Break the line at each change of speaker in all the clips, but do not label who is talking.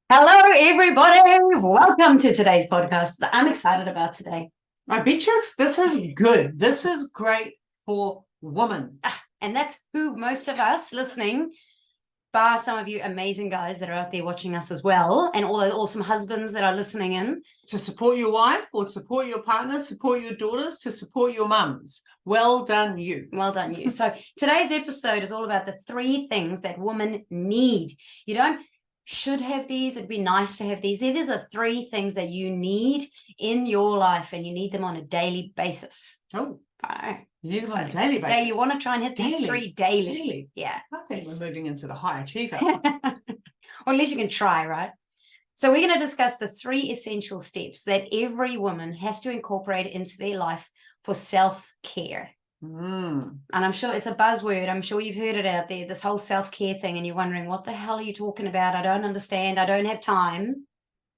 Hello, everybody. Welcome to today's podcast that I'm excited about today.
I bet you this is good. This is great for women.
And that's who most of us listening, bar some of you amazing guys that are out there watching us as well, and all those awesome husbands that are listening in.
To support your wife or support your partner, support your daughters, to support your mums. Well done, you.
Well done, you. So today's episode is all about the 3 things that women need. You don't should have these. It'd be nice to have these. These are 3 things that you need in your life, and you need them on a daily basis.
Oh,
right.
You need them on a daily basis.
Yeah, you want to try and hit these 3 daily.
Daily.
Yeah.
I think we're moving into the high achiever.
Or at least you can try, right? So we're going to discuss the 3 essential steps that every woman has to incorporate into their life for self-care. And I'm sure it's a buzzword. I'm sure you've heard it out there, this whole self-care thing, and you're wondering, what the hell are you talking about? I don't understand. I don't have time.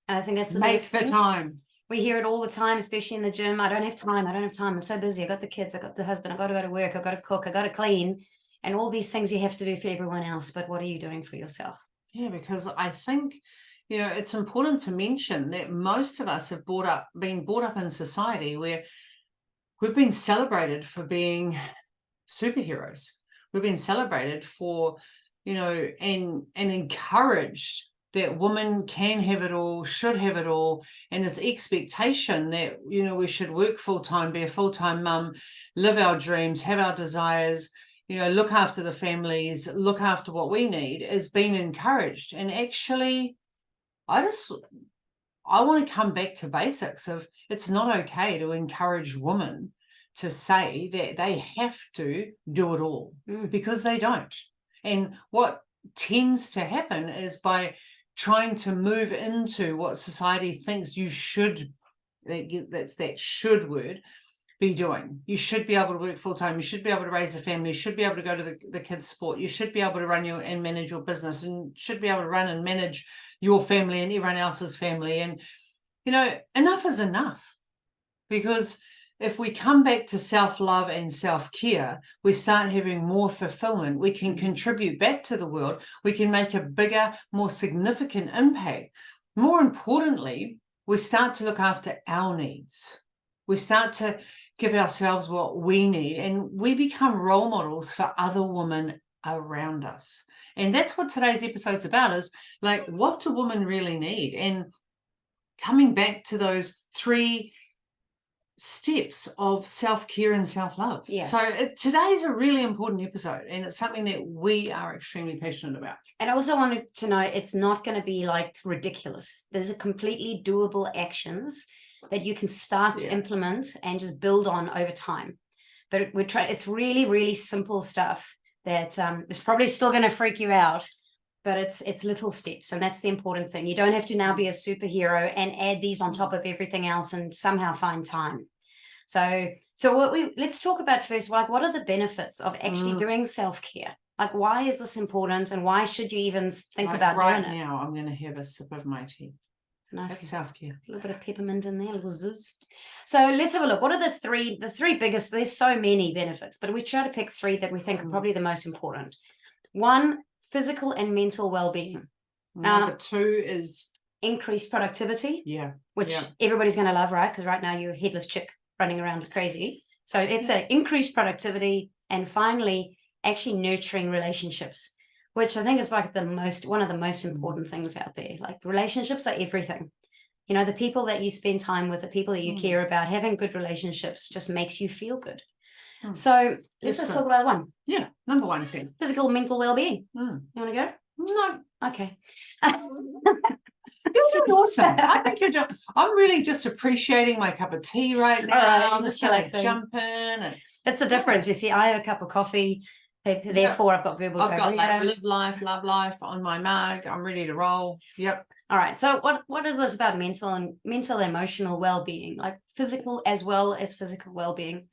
And I think that's the
Make the time.
We hear it all the time, especially in the gym. I don't have time. I don't have time. I'm so busy. I got the kids. I got the husband. I got to go to work. I got to cook. I got to clean. And all these things you have to do for everyone else. But what are you doing for yourself?
Yeah, because I think, it's important to mention that most of us have been brought up in society where we've been celebrated for being superheroes. We've been celebrated for, and encouraged that women can have it all, should have it all, and this expectation that, we should work full-time, be a full-time mum, live our dreams, have our desires, look after the families, look after what we need, is being encouraged. And actually, I want to come back to basics of, it's not okay to encourage women to say that they have to do it all, because they don't. And what tends to happen is, by trying to move into what society thinks you should, that's that should word, be doing. You should be able to work full-time. You should be able to raise a family. You should be able to go to the kids' sport. You should be able to run and manage your business, and should be able to run and manage your family and everyone else's family. And, enough is enough. Because if we come back to self-love and self-care, we start having more fulfillment. We can contribute back to the world. We can make a bigger, more significant impact. More importantly, we start to look after our needs. We start to give ourselves what we need, and we become role models for other women around us. And that's what today's episode's about, is like, what do women really need? And coming back to those 3 steps of self-care and self-love.
Yeah.
So today's a really important episode, and it's something that we are extremely passionate about.
And I also wanted to know, it's not going to be like ridiculous. There's a completely doable actions that you can start to implement and just build on over time. But it's really, really simple stuff that is probably still going to freak you out, but it's little steps, and that's the important thing. You don't have to now be a superhero and add these on top of everything else and somehow find time. So let's talk about first, like, what are the benefits of actually doing self-care? Like, why is this important, and why should you even think about
right
doing it?
Now, I'm going to have a sip of my tea.
Nice
self-care.
A little bit of peppermint in there, a little zzzz. So let's have a look. What are the three biggest? There's so many benefits, but we try to pick 3 that we think are probably the most important. 1, physical and mental well-being.
Number 2 is
increased productivity.
Yeah.
Which everybody's going to love, right? Because right now you're a headless chick running around crazy. So it's an increased productivity. And finally, actually nurturing relationships, which I think is like one of the most important things out there. Like, relationships are everything. The people that you spend time with, the people that you care about, having good relationships just makes you feel good. So let's just talk about 1.
Yeah, number 1 is
physical, mental well-being. You want to go?
No.
Okay.
You're doing awesome. I think you're doing. I'm really just appreciating my cup of tea right now.
All right,
I'm just jump in.
That's the difference. You see, I have a cup of coffee. Therefore, I've got verbal.
I've got like live life, love life on my mug. I'm ready to roll. Yep.
All right. So what is this about mental and emotional well-being, like physical as well as physical well-being?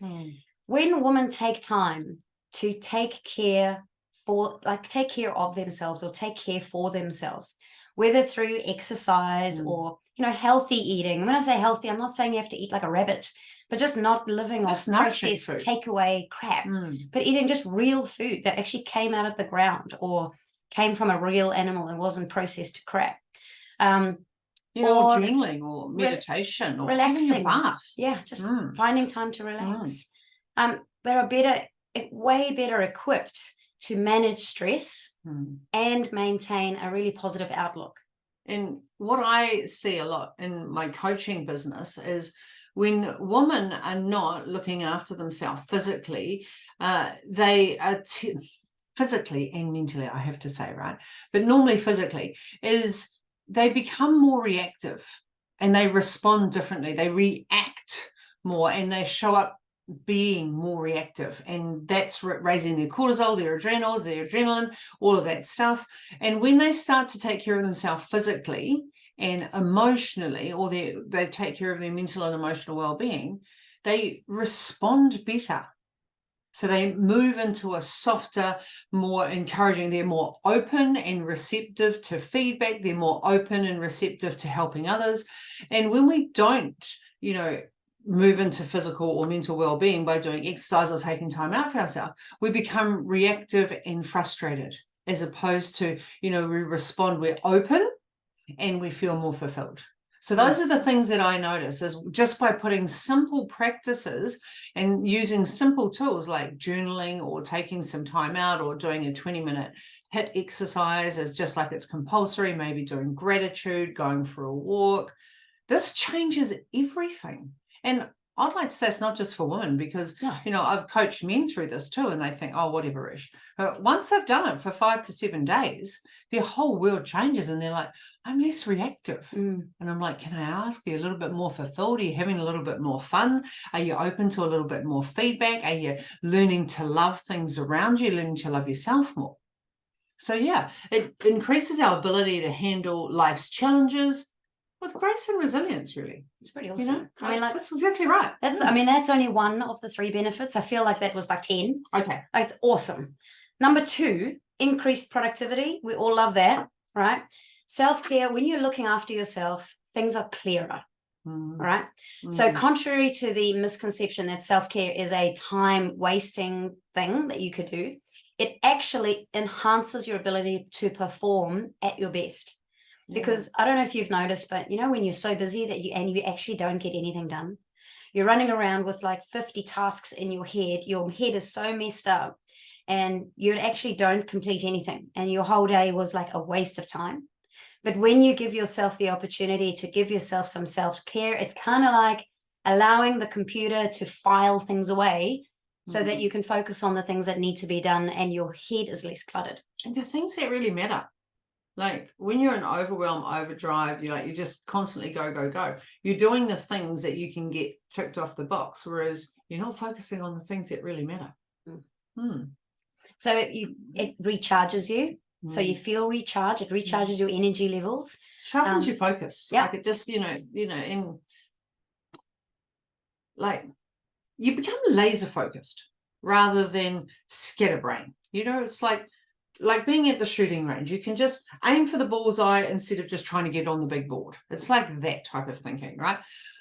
When women take time to take care of themselves, or take care for themselves, whether through exercise or, healthy eating. When I say healthy, I'm not saying you have to eat like a rabbit, but just not living off processed takeaway crap, but eating just real food that actually came out of the ground or came from a real animal and wasn't processed crap.
You know, or
Or
journaling or meditation or
relaxing.
having a bath.
Yeah, just finding time to relax. They are way better equipped to manage stress and maintain a really positive outlook.
And what I see a lot in my coaching business is when women are not looking after themselves physically, they are physically and mentally, I have to say, right? But normally physically is they become more reactive and they respond differently. They react more and they show up being more reactive, and that's raising their cortisol, their adrenals, their adrenaline, all of that stuff. And when they start to take care of themselves physically and emotionally, or they take care of their mental and emotional well-being, they respond better. So they move into a softer, more encouraging, they're more open and receptive to feedback, they're more open and receptive to helping others. And when we don't, you know, move into physical or mental well-being by doing exercise or taking time out for ourselves, we become reactive and frustrated, as opposed to, you know, we respond, we're open and we feel more fulfilled. So those are the things that I notice, is just by putting simple practices and using simple tools like journaling or taking some time out or doing a 20-minute HIIT exercise as just like it's compulsory, maybe doing gratitude, going for a walk. This changes everything. And I'd like to say it's not just for women, because, you know, I've coached men through this too, and they think, oh, whatever, Ish. But once they've done it for 5 to 7 days, their whole world changes and they're like, I'm less reactive. And I'm like, can I ask, are you a little bit more fulfilled? Are you having a little bit more fun? Are you open to a little bit more feedback? Are you learning to love things around you, learning to love yourself more? So yeah, it increases our ability to handle life's challenges with grace and resilience, really.
It's pretty awesome.
You know,
I mean, like,
that's exactly right.
I mean, that's only one of the 3 benefits. I feel like that was like 10.
Okay.
It's awesome. Number 2, increased productivity. We all love that, right? Self-care, when you're looking after yourself, things are clearer, right? So contrary to the misconception that self-care is a time-wasting thing that you could do, it actually enhances your ability to perform at your best. Because I don't know if you've noticed, but you know, when you're so busy that you actually don't get anything done, you're running around with like 50 tasks in your head is so messed up, and you actually don't complete anything, and your whole day was like a waste of time. But when you give yourself the opportunity to give yourself some self-care, it's kind of like allowing the computer to file things away so that you can focus on the things that need to be done and your head is less cluttered.
And the things that really matter. Like when you're in overwhelm, overdrive, you just constantly go. You're doing the things that you can get ticked off the box, whereas you're not focusing on the things that really matter.
So it recharges you. So you feel recharged. It recharges your energy levels.
Sharpens your focus.
Yeah.
Like it just, like you become laser focused rather than scatterbrain. You know, it's like being at the shooting range. You can just aim for the bullseye instead of just trying to get on the big board. It's like that type of thinking, right?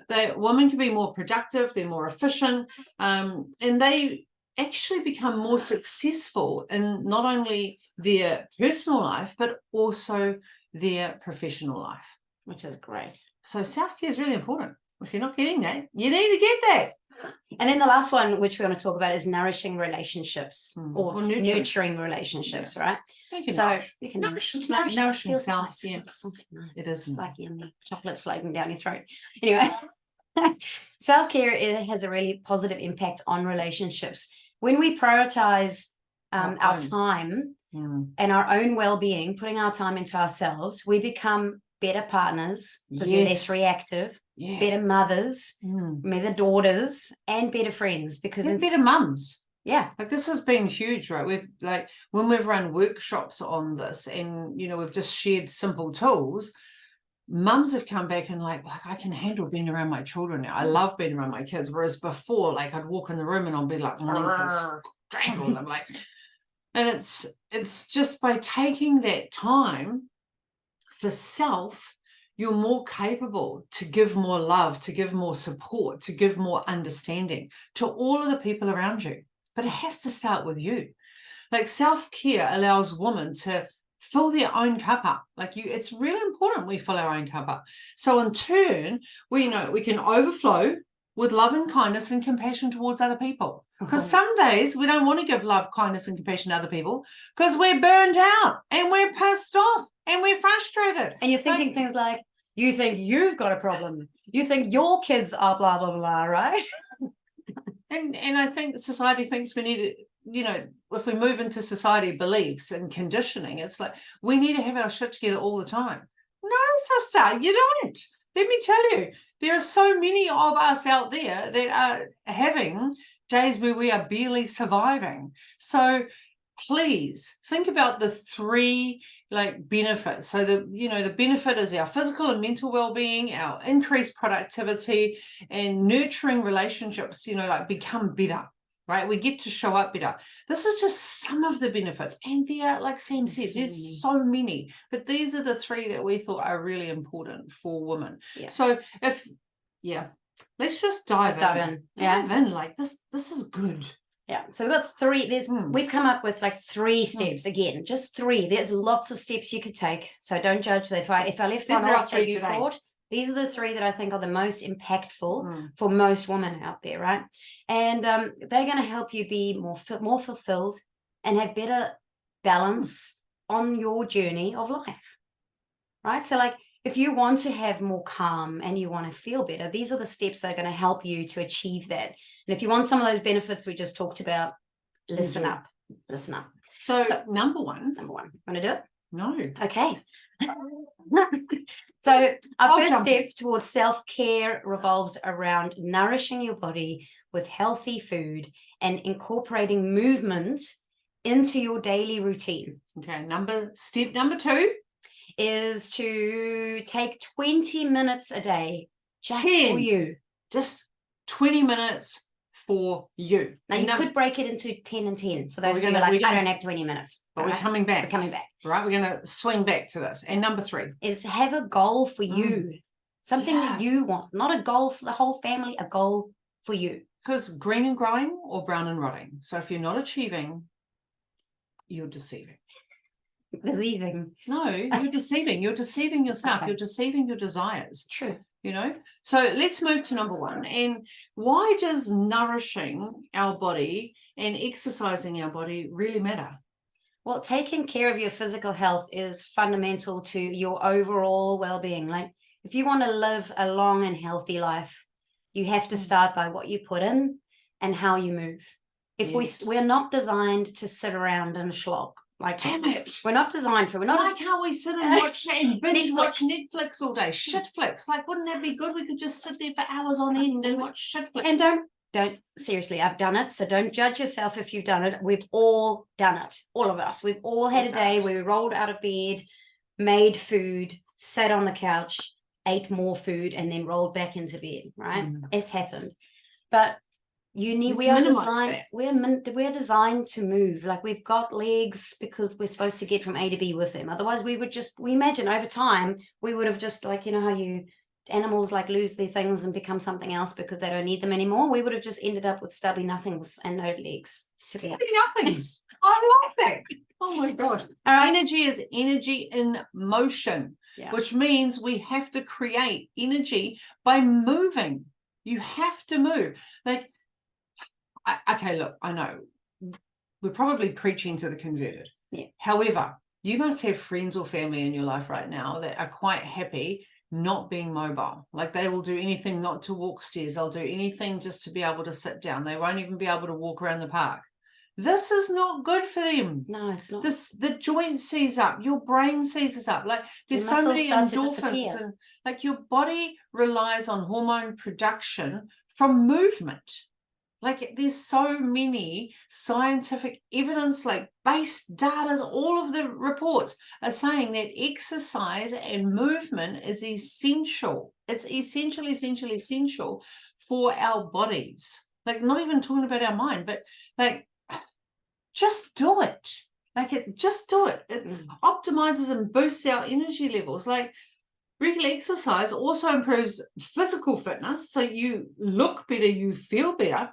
The women can be more productive, they're more efficient, and they actually become more successful in not only their personal life, but also their professional life.
Which is great.
So self-care is really important. If you're not getting that, you need to get that.
And then the last one, which we want to talk about, is nourishing relationships or nurturing relationships, right?
You can nourishing self.
Nice.
Yeah. It is.
It's like yummy chocolate floating down your throat. Anyway, self-care has a really positive impact on relationships. When we prioritize our time and our own well-being, putting our time into ourselves, we become better partners because you're less reactive, better mothers, better daughters, and better friends, because it's
better mums.
Yeah.
Like this has been huge, right? We've when we've run workshops on this and we've just shared simple tools, mums have come back and like I can handle being around my children now. I love being around my kids. Whereas before, like I'd walk in the room and I'd be like wanting to strangle them. And it's just by taking that time for self, you're more capable to give more love, to give more support, to give more understanding to all of the people around you. But it has to start with you. Like self-care allows women to fill their own cup up. Like it's really important we fill our own cup up. So in turn, we can overflow with love and kindness and compassion towards other people. Because some days we don't want to give love, kindness, and compassion to other people because we're burned out and we're pissed off and we're frustrated.
And you're thinking things like, you think you've got a problem. You think your kids are blah, blah, blah, right?
And I think society thinks we need to, if we move into society beliefs and conditioning, it's like we need to have our shit together all the time. No, sister, you don't. Let me tell you, there are so many of us out there that are having days where we are barely surviving. So please think about the three benefits. So the benefit is our physical and mental well-being, our increased productivity, and nurturing relationships, become better, right? We get to show up better. This is just some of the benefits. And there, like Sam said, there's so many, but these are the three that we thought are really important for women.
Yeah.
So let's just dive in. Dive in. Like this is good.
Yeah, so we've got three. We've come up with like 3 steps. Again, just 3. There's lots of steps you could take. So don't judge that. If I left one off that you thought, these are the 3 that I think are the most impactful for most women out there, right? And they're going to help you be more fulfilled and have better balance on your journey of life, right? So like, if you want to have more calm and you want to feel better, these are the steps that are going to help you to achieve that. And if you want some of those benefits we just talked about, listen up. So
number one.
Want to do it?
No.
Okay. So our first step towards self-care revolves around nourishing your body with healthy food and incorporating movement into your daily routine.
Okay. Step number 2
is to take 20 minutes a day just for you.
Just 20 minutes for you.
Now you could break it into 10 and 10 for those who are like, I don't have 20 minutes.
But we're coming back. Right, we're going to swing back to this. And number 3
is have a goal for you. Something that you want, not a goal for the whole family, a goal for you.
Because green and growing or brown and rotting. So if you're not achieving, you're deceiving. No, you're deceiving. You're deceiving yourself. Okay. You're deceiving your desires.
True.
So let's move to number 1. And why does nourishing our body and exercising our body really matter?
Well, taking care of your physical health is fundamental to your overall well-being. Like if you want to live a long and healthy life, you have to start by what you put in and how you move. If we're not designed to sit around and slog. Like,
damn it,
we're not designed for.
Why can't we sit and watch and binge watch Netflix all day? Shit flicks. Like, wouldn't that be good? We could just sit there for hours on end and watch shit flicks.
And don't seriously. I've done it, so don't judge yourself if you've done it. We've all done it. All of us. We've all had a day where we rolled out of bed, made food, sat on the couch, ate more food, and then rolled back into bed. Right? It's happened, but. We are designed to move. Like we've got legs because we're supposed to get from A to B with them. Otherwise we imagine over time we would have just like, how animals like lose their things and become something else because they don't need them anymore. We would have just ended up with stubby nothings and no legs.
Stubby nothings. I love that. Oh my gosh. Our energy is energy in motion, which means we have to create energy by moving. You have to move. Like, okay, look, I know we're probably preaching to the converted.
Yeah.
However, you must have friends or family in your life right now that are quite happy not being mobile. Like they will do anything not to walk stairs. They'll do anything just to be able to sit down. They won't even be able to walk around the park. This is not good for them.
No, it's not.
The joint seize up, your brain seizes up. Like there's so many endorphins and like your body relies on hormone production from movement. Like there's so many scientific evidence, like based data, all of the reports are saying that exercise and movement is essential. It's essential for our bodies. Like not even talking about our mind, but like just do it. Just do it. It optimizes and boosts our energy levels. Like regular exercise also improves physical fitness. So you look better, you feel better.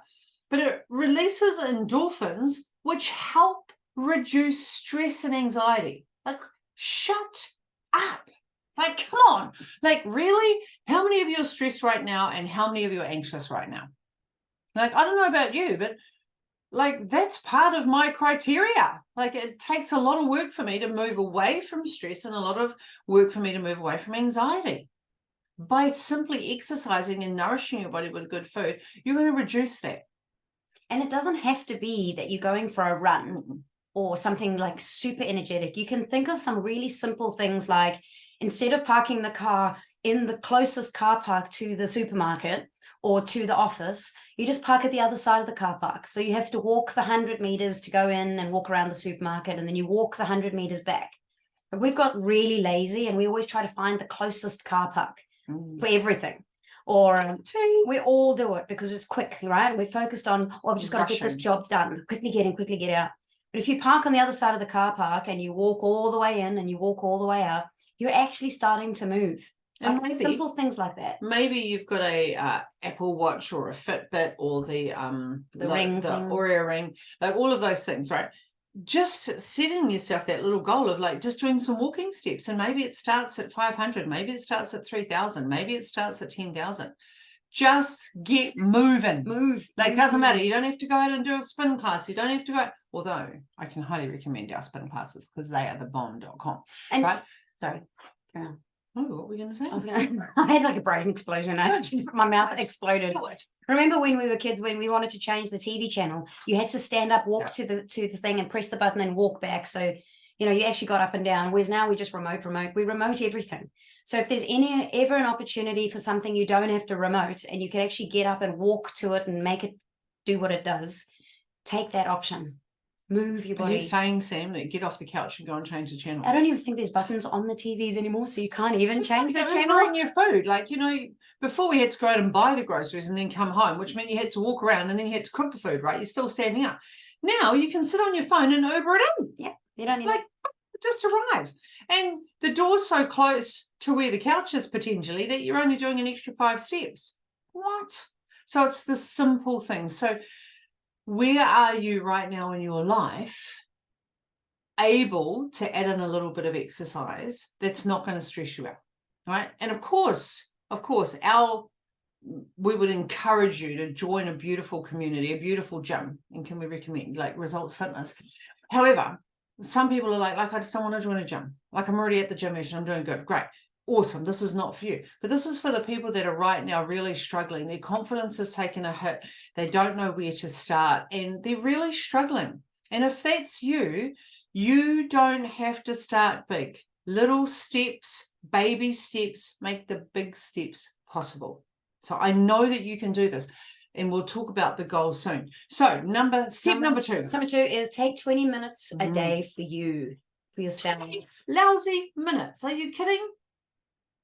But it releases endorphins, which help reduce stress and anxiety. Like Shut up. Like, come on. Like, really? How many of you are stressed right now and how many of you are anxious right now? Like, I don't know about you, but like, that's part of my criteria. Like, it takes a lot of work for me to move away from stress and a lot of work for me to move away from anxiety. By simply exercising and nourishing your body with good food, you're going to reduce that.
And it doesn't have to be that you're going for a run or something like super energetic. You can think of some really simple things like, instead of parking the car in the closest car park to the supermarket or to the office, you just park at the other side of the car park. So you have to walk the 100 meters to go in and walk around the supermarket, and then you walk the 100 meters back. But we've got really lazy, and we always try to find the closest car park for everything. Or we all do it because it's quick, right? We're focused on, oh, I've just got to get this job done, quickly get in, quickly get out. But if you park on the other side of the car park and you walk all the way in and you walk all the way out, you're actually starting to move.
And
like
maybe,
simple things like that.
Maybe you've got a Apple Watch or a Fitbit or the
ring,
the
thing.
Oura ring, like all of those things, right? Just setting yourself that little goal of like just doing some walking steps, and maybe it starts at 500, maybe it starts at 3,000, maybe it starts at 10,000. Just get moving. Like, doesn't matter. You don't have to go out and do a spin class. You don't have to go. Although I can highly recommend our spin classes because they are thebomb.com.
And
right?
Sorry. Yeah.
Oh, what were we going to say?
I had like a brain explosion. My mouth exploded. Remember when we were kids, when we wanted to change the TV channel, you had to stand up, walk to the thing and press the button and walk back. So, you know, you actually got up and down, whereas now we just remote. We remote everything. So if there's ever an opportunity for something you don't have to remote and you can actually get up and walk to it and make it do what it does, take that option. Move your body.
Are you saying, Sam, that get off the couch and go and change the channel?
I don't even think there's buttons on the TVs anymore, so you can't even change the channel.
In your food, like, you know, before we had to go out and buy the groceries and then come home, which meant you had to walk around and then you had to cook the food, right? You're still standing up. Now you can sit on your phone and Uber it in.
Yeah, you don't need
like it just arrives, and the door's so close to where the couch is potentially that you're only doing an extra 5 steps. What? So it's the simple things. So where are you right now in your life able to add in a little bit of exercise that's not going to stress you out, right? And of course, we would encourage you to join a beautiful community, a beautiful gym, and can we recommend like Results Fitness? However, some people are like I just don't want to join a gym. Like, I'm already at the gym and I'm doing good. Great. Awesome. This is not for you. But this is for the people that are right now really struggling. Their confidence has taken a hit. They don't know where to start and they're really struggling. And if that's you, you don't have to start big. Little steps, baby steps make the big steps possible. So I know that you can do this. And we'll talk about the goals soon. So step number 2.
Number 2 is take 20 minutes a day for you, for yourself.
Lousy minutes. Are you kidding?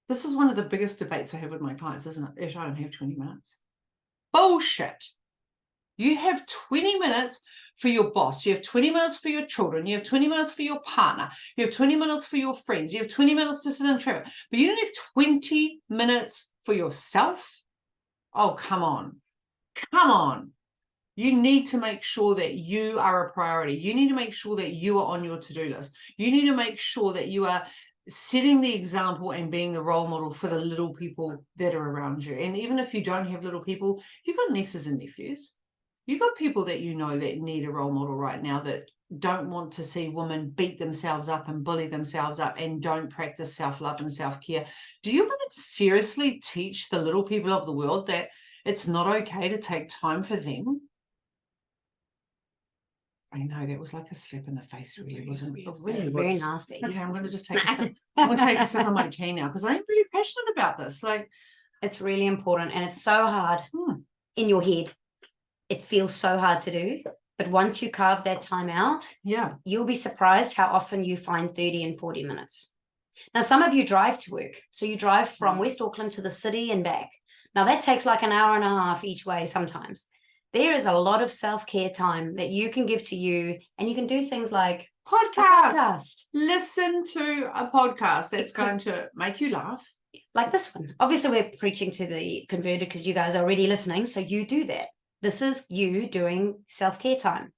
This is one of the biggest debates I have with my clients, isn't it? Ish, I don't have 20 minutes. Bullshit. You have 20 minutes for your boss. You have 20 minutes for your children. You have 20 minutes for your partner. You have 20 minutes for your friends. You have 20 minutes to sit in traffic. But you don't have 20 minutes for yourself? Oh, come on. Come on. You need to make sure that you are a priority. You need to make sure that you are on your to-do list. You need to make sure that you are setting the example and being the role model for the little people that are around you. And even if you don't have little people, you've got nieces and nephews. You've got people that you know that need a role model right now that don't want to see women beat themselves up and bully themselves up and don't practice self-love and self-care. Do you want to seriously teach the little people of the world that it's not okay to take time for them? I know that was like a slap in the face, really, wasn't it?
Really, very nasty.
Okay, I'm going to just take a sip. I'm going to take a sip of my tea now because I'm really passionate about this. Like,
it's really important, and it's so hard in your head. It feels so hard to do, but once you carve that time out, you'll be surprised how often you find 30 and 40 minutes. Now, some of you drive to work, so you drive from West Auckland to the city and back. Now, that takes like an hour and a half each way sometimes. There is a lot of self-care time that you can give to you, and you can do things like podcast.
Listen to a podcast that's going to make you laugh.
Like this one. Obviously, we're preaching to the converted because you guys are already listening, so you do that. This is you doing self-care time.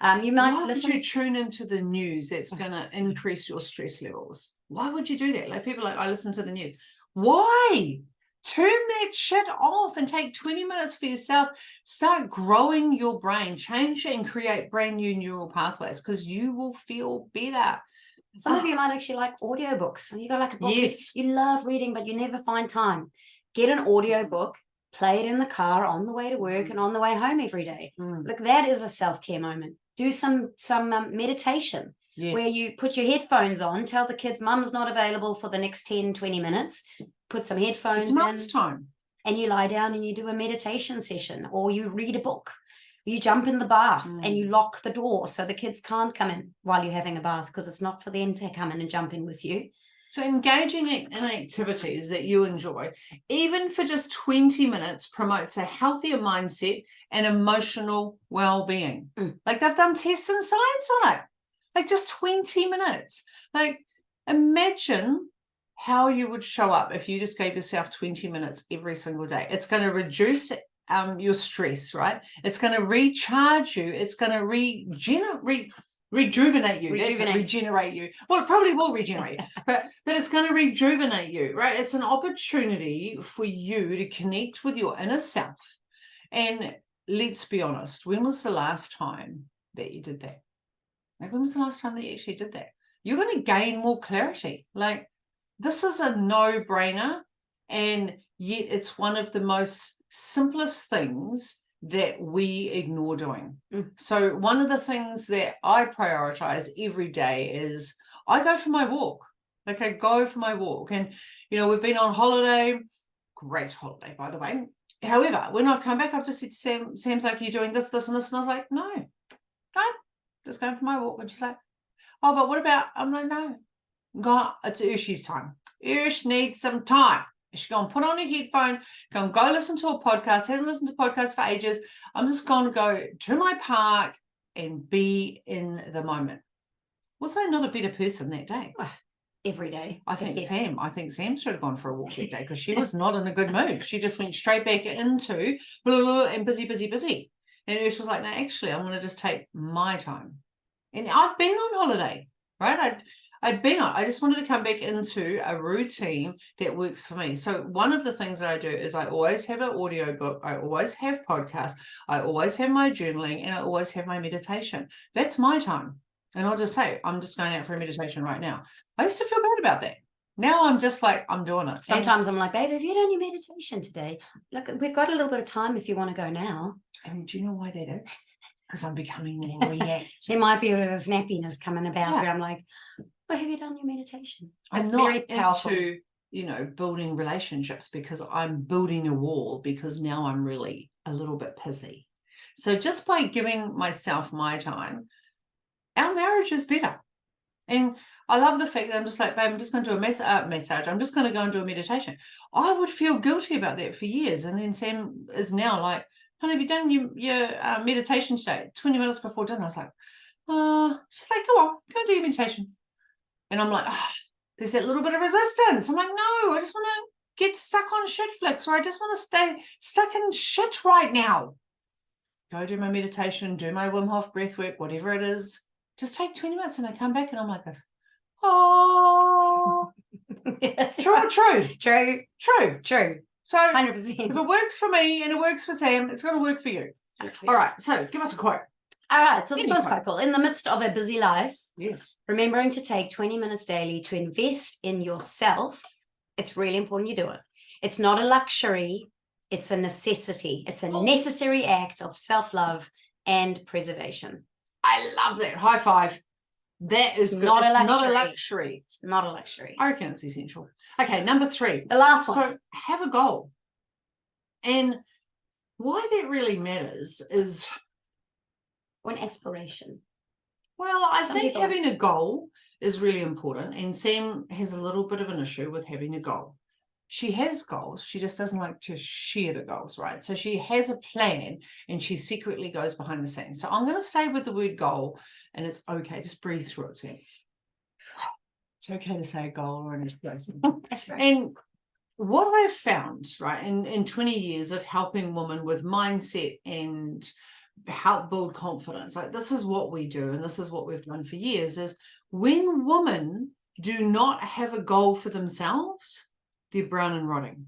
You might
Why
listen.
would you tune into the news that's going to increase your stress levels? Why would you do that? Like people like, I listen to the news. Why? Turn that shit off and take 20 minutes for yourself. Start growing your brain, change it and create brand new neural pathways because you will feel better.
Some of you might actually like audiobooks. And you got like a book
Yes.
you love reading, but you never find time. Get an audiobook, play it in the car on the way to work and on the way home every day. Look, that is a self-care moment. Do some meditation.
Yes.
Where you put your headphones on, tell the kids mum's not available for the next 10, 20 minutes, put some headphones
It's mum's time.
And you lie down and you do a meditation session, or you read a book. You jump in the bath and you lock the door so the kids can't come in while you're having a bath because it's not for them to come in and jump in with you.
So engaging in activities that you enjoy, even for just 20 minutes, promotes a healthier mindset and emotional well-being. Like they've done tests and science on it. Like just 20 minutes. Like imagine how you would show up if you just gave yourself 20 minutes every single day. It's going to reduce your stress, right? It's going to recharge you. It's going to rejuvenate you. Regenerate you. Well, it probably will regenerate you, but it's going to rejuvenate you, right? It's an opportunity for you to connect with your inner self. And let's be honest, when was the last time that you did that? Like, when was the last time that you actually did that? You're going to gain more clarity. Like, this is a no-brainer, and yet it's one of the most simplest things that we ignore doing. So one of the things that I prioritize every day is I go for my walk. Like I go for my walk. And, you know, we've been on holiday, great holiday, by the way. However, when I've come back, I've just said to Sam's like, you're doing this, this, and this. And I was like, no, just going for my walk. And she's like, oh, but what about, I'm like, no, it's Ursh's time. Ursh needs some time. She's going to put on a headphone, go listen to a podcast, hasn't listened to podcasts for ages. I'm just going to go to my park and be in the moment. Was I not a better person that day?
Every day.
I think Sam should have gone for a walk that day because she was not in a good mood. She just went straight back into blah, blah, blah, and busy. And Ursh was like, no, actually, I'm going to just take my time. And I'd been on holiday, right? I just wanted to come back into a routine that works for me. So one of the things that I do is I always have an audio book. I always have podcasts. I always have my journaling, and I always have my meditation. That's my time. And I'll just say, I'm just going out for a meditation right now. I used to feel bad about that. Now I'm just like, I'm doing it.
Sometimes I'm like, babe, have you done your meditation today? Look, we've got a little bit of time if you want to go now.
And do you know why that is? Because I'm becoming more reactive.
There might be a bit of snappiness coming about where I'm like, well, have you done your meditation?
I'm not very powerful. Into, building relationships because I'm building a wall because now I'm really a little bit pissy. So just by giving myself my time, our marriage is better. And I love the fact that I'm just like, babe, I'm just going to do a massage. I'm just going to go and do a meditation. I would feel guilty about that for years. And then Sam is now like, honey, have you done your meditation today? 20 minutes before dinner. I was like, she's like, go on, go do your meditation. And I'm like, there's that little bit of resistance. I'm like, no, I just want to get stuck on shit flicks, or I just want to stay stuck in shit right now. Go do my meditation, do my Wim Hof breath work, whatever it is. Just take 20 minutes and I come back and I'm like this. Oh, true. So
100%.
if it works for me and it works for Sam, it's going to work for you. 100%. All right. So give us a quote.
All right. So this one's quite cool. In the midst of a busy life,
yes,
remembering to take 20 minutes daily to invest in yourself. It's really important you do it. It's not a luxury. It's a necessity. It's a necessary act of self-love and preservation.
I love that. High five. That is
not a
luxury.
It's not a luxury.
I reckon it's essential. Okay, number 3.
The last one.
So have a goal. And why that really matters is
an aspiration.
Well, I think having a goal is really important. And Sam has a little bit of an issue with having a goal. She has goals. She just doesn't like to share the goals, right? So she has a plan and she secretly goes behind the scenes. So I'm going to stay with the word goal, and it's okay. Just breathe through it, Sam. It's okay to say a goal or an aspiration. And what I've found, right, in 20 years of helping women with mindset and help build confidence. Like, this is what we do, and this is what we've done for years, is when women do not have a goal for themselves, they're brown and rotting.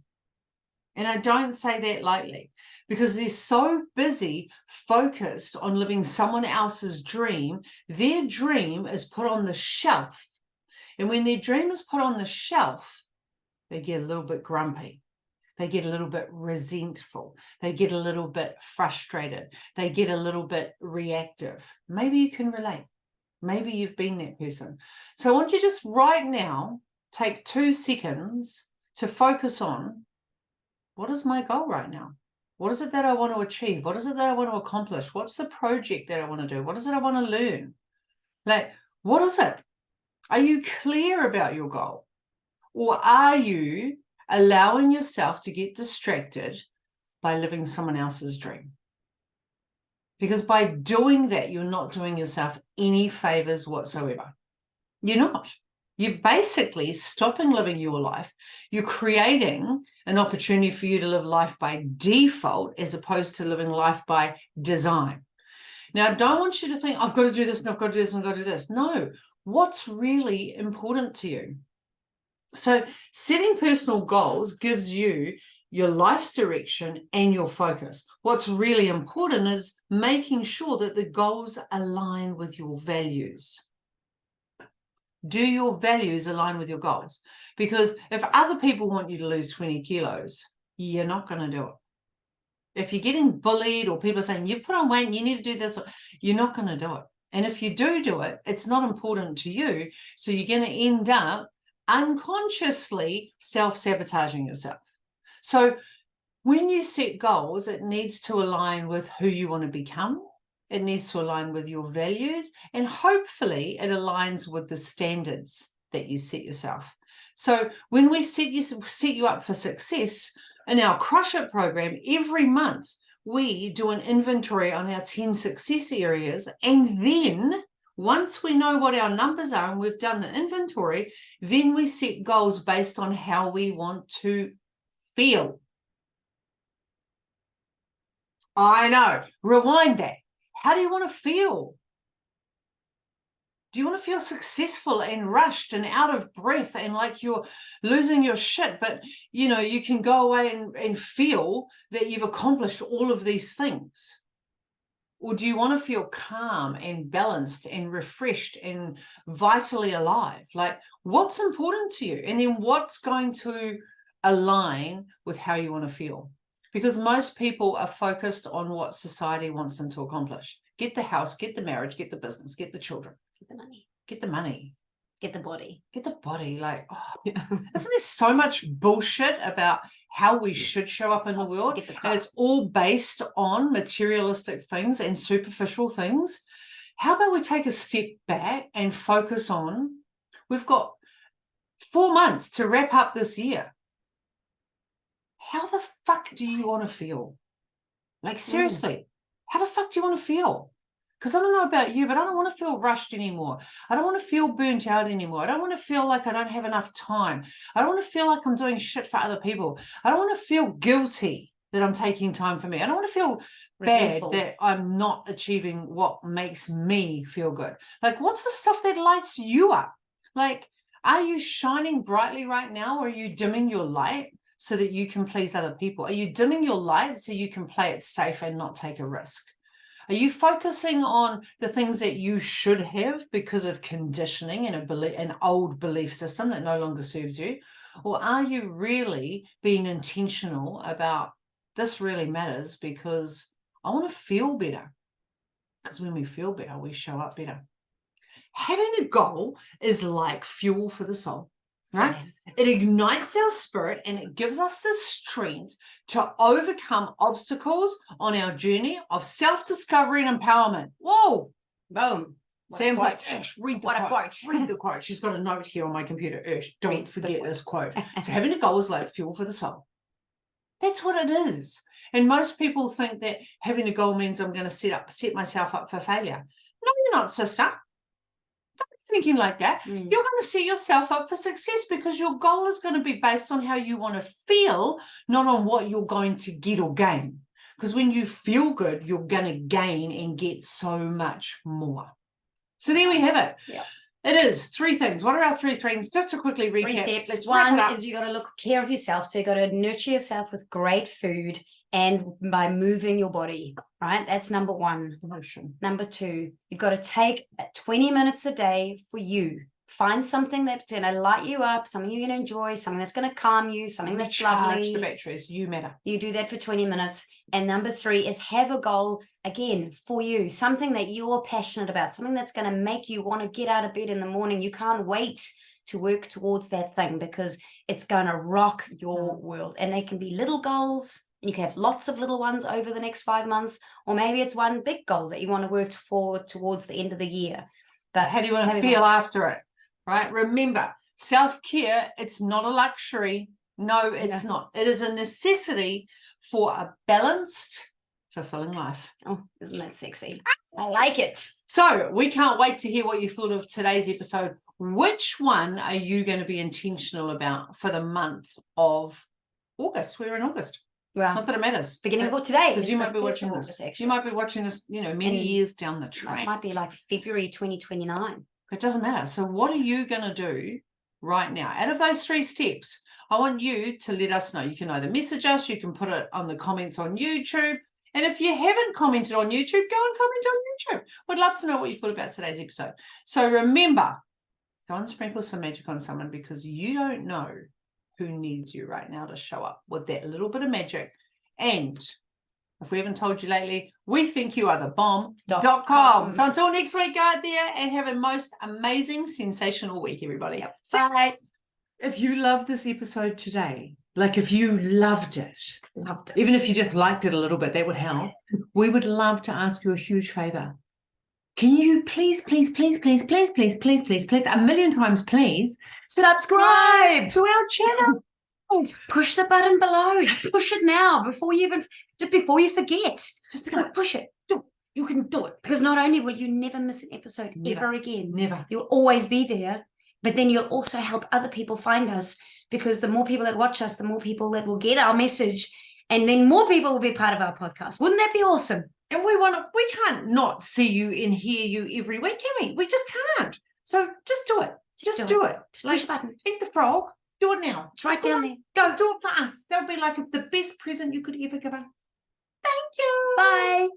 And I don't say that lightly, because they're so busy focused on living someone else's dream. Their dream is put on the shelf. And when their dream is put on the shelf, they get a little bit grumpy. They get a little bit resentful. They get a little bit frustrated. They get a little bit reactive. Maybe you can relate. Maybe you've been that person. So I want you just right now, take 2 seconds to focus on, what is my goal right now? What is it that I want to achieve? What is it that I want to accomplish? What's the project that I want to do? What is it I want to learn? Like, what is it? Are you clear about your goal? Or are you allowing yourself to get distracted by living someone else's dream? Because by doing that, you're not doing yourself any favors whatsoever. You're not. You're basically stopping living your life. You're creating an opportunity for you to live life by default as opposed to living life by design. Now, I don't want you to think, I've got to do this, and I've got to do this, and I've got to do this. No, what's really important to you? So setting personal goals gives you your life's direction and your focus. What's really important is making sure that the goals align with your values. Do your values align with your goals? Because if other people want you to lose 20 kilos, you're not going to do it. If you're getting bullied or people are saying, you put on weight and you need to do this, you're not going to do it. And if you do it, it's not important to you. So you're going to end up unconsciously self-sabotaging yourself. So when you set goals, it needs to align with who you want to become. It needs to align with your values, and hopefully it aligns with the standards that you set yourself. So when we set you up for success in our Crush It program, every month we do an inventory on our 10 success areas, and then once we know what our numbers are and we've done the inventory, then we set goals based on how we want to feel. I know. Rewind that. How do you want to feel? Do you want to feel successful and rushed and out of breath and like you're losing your shit, but you can go away and feel that you've accomplished all of these things? Or do you want to feel calm and balanced and refreshed and vitally alive? Like, what's important to you? And then what's going to align with how you want to feel? Because most people are focused on what society wants them to accomplish. Get the house, get the marriage, get the business, get the children.
Get the money.
Get the money.
Get the body.
Get the body. Like, isn't there so much bullshit about how we should show up in the world? And it's all based on materialistic things and superficial things. How about we take a step back and focus on, we've got 4 months to wrap up this year. How the fuck do you want to feel? Like, seriously, how the fuck do you want to feel? Because I don't know about you, but I don't want to feel rushed anymore. I don't want to feel burnt out anymore. I don't want to feel like I don't have enough time. I don't want to feel like I'm doing shit for other people. I don't want to feel guilty that I'm taking time for me. I don't want to feel resentful, bad that I'm not achieving what makes me feel good. Like, what's the stuff that lights you up? Like, are you shining brightly right now, or are you dimming your light so that you can please other people? Are you dimming your light so you can play it safe and not take a risk? Are you focusing on the things that you should have because of conditioning and an old belief system that no longer serves you? Or are you really being intentional about, this really matters because I want to feel better? Because when we feel better, we show up better. Having a goal is like fuel for the soul. Right? It ignites our spirit and it gives us the strength to overcome obstacles on our journey of self-discovery and empowerment. Whoa! Boom. Sam's like, read the quote. Read the quote. She's got a note here on my computer. Don't forget this quote. So having a goal is like fuel for the soul. That's what it is. And most people think that having a goal means I'm going to set myself up for failure. No, you're not, sister. Thinking like that, you're going to set yourself up for success, because your goal is going to be based on how you want to feel, not on what you're going to get or gain. because when you feel good, you're going to gain and get so much more. So there we have it.
Yeah.
It is 3 things. What are our 3 things? Just to quickly recap.
3 steps.
Let's wrap it
One
up.
is you got to look care of yourself. So you got to nurture yourself with great food and by moving your body, right? That's number 1.
Emotion.
Number 2, you've got to take 20 minutes a day for you. Find something that's going to light you up, something you're going to enjoy, something that's going to calm you, something that's lovely.
The batteries. You matter.
You do that for 20 minutes. And number 3 is have a goal, again, for you, something that you're passionate about, something that's going to make you want to get out of bed in the morning. You can't wait to work towards that thing because it's going to rock your world. And they can be little goals. You can have lots of little ones over the next 5 months, or maybe it's one big goal that you want to work forward towards the end of the year. But
how do you want to feel after it? Right? Remember, self-care, it's not a luxury. No, it's not. It is a necessity for a balanced, fulfilling life.
Oh, isn't that sexy? I like it.
So we can't wait to hear what you thought of today's episode. Which one are you going to be intentional about for the month of August? We're in August.
Well,
not that it matters.
Beginning of today.
Because you might be watching this. You might be watching this, many years down the track.
It might be like February 2029.
It doesn't matter. So what are you going to do right now? Out of those 3 steps, I want you to let us know. You can either message us, you can put it on the comments on YouTube. And if you haven't commented on YouTube, go and comment on YouTube. We'd love to know what you thought about today's episode. So remember, go and sprinkle some magic on someone because you don't know who needs you right now to show up with that little bit of magic. And if we haven't told you lately, we think you are the bomb.com. So until next week, go out there and have a most amazing, sensational week, everybody.
Yep. Bye.
If you loved this episode today, like if you loved it, even if you just liked it a little bit, that would help. We would love to ask you a huge favor. Can you please, a million times, please, subscribe to our channel.
Push the button below. Just push it now before you forget. Just push it. You can do it. Because not only will you never miss an episode ever again.
Never.
You'll always be there. But then you'll also help other people find us because the more people that watch us, the more people that will get our message. And then more people will be part of our podcast. Wouldn't that be awesome?
And we can't not see you and hear you every week, can we? We just can't. So just do it. Just do it.
Just push the button.
Eat the frog. Do it now.
It's right down there.
Go do it for us. That'll be like the best present you could ever give us. Thank you.
Bye.